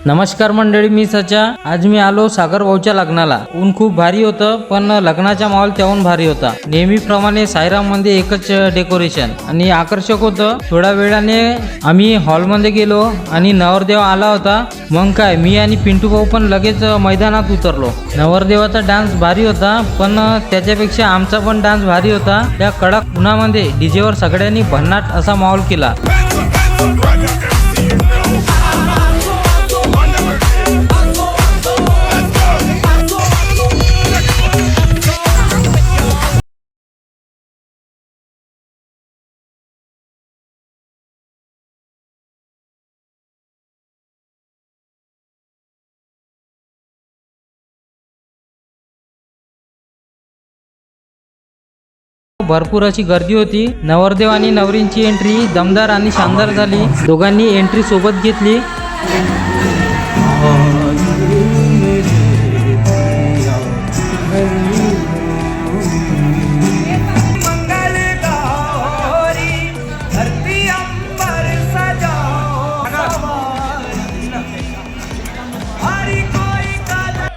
नमस्कार मंडळी, मी सचा। आज मी आलो सागर भाऊच्या लग्नाला। ऊन खूप भारी होतं, पण लग्नाचा माहोल त्याहून भारी होता। नेहमीप्रमाणे साईराम मध्ये एकच डेकोरेशन आणि आकर्षक होतं। थोड्या वेळाने आम्ही हॉल मध्ये गेलो आणि नवरदेव आला होता। मग काय, मी आणि पिंटू भाऊ पण लगेच मैदानात उतरलो। नवरदेवाचा डान्स भारी होता, पण त्याच्यापेक्षा आमचा पण डान्स भारी होता। त्या कडक उन्हामध्ये डीजेवर सगळ्यांनी भन्नाट असा माहोल केला। भरपूर अशी गर्दी होती। नवरदेव आणि नवरींची एंट्री दमदार आणि शानदार झाली। दोघांनी एंट्री सोबत घेतली।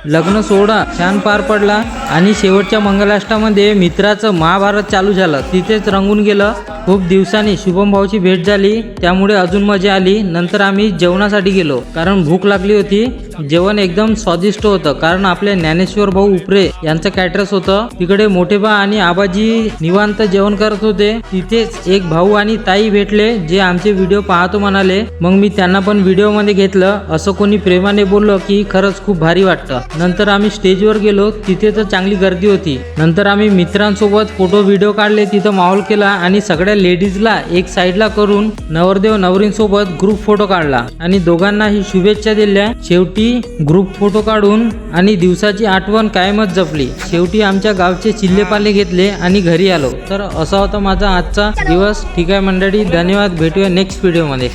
लग्न सोहळा छान पार पडला आणि शेवटच्या मंगलाष्टकामध्ये मित्राचं महाभारत चालू झालं। तिथेच रंगून गेलं। खूप दिवसांनी शुभम भाऊची भेट झाली, त्यामुळे अजून मजा आली। नंतर आम्ही जेवणासाठी गेलो, कारण भूक लागली होती। जेवण एकदम स्वादिष्ट होतं, कारण आपले ज्ञानेश्वर भाऊ उपरे यांचं कॅटरस होतं। तिकडे मोठेबा आणि आबाजी निवांत जेवण करत होते। तिथेच एक भाऊ आणि ताई भेटले, जे आमचे व्हिडिओ पाहतो म्हणाले। मग मी त्यांना पण व्हिडिओ मध्ये घेतलं। असं कोणी प्रेमाने बोललं की खरंच खूप भारी वाटतं। नंतर आम्ही स्टेजवर गेलो, तिथे तर चांगली गर्दी होती। नंतर आम्ही मित्रांसोबत फोटो व्हिडिओ काढले, तिथं माहोल केला आणि सगळ्या लेडीजला एक साईडला करून नवरदेव नवरींसोबत ग्रुप फोटो काढला आणि दोघांनाही शुभेच्छा दिल्या। शेवटी ग्रुप फोटो काढून आणि दिवसाची आठवण कायमच जपली। शेवटी आमच्या गावचे चिल्लेपाले घेतले आणि घरी आलो। तर असा होता माझा आजचा दिवस। ठीक आहे मंडळी, धन्यवाद। भेटूया नेक्स्ट व्हिडिओ मध्ये।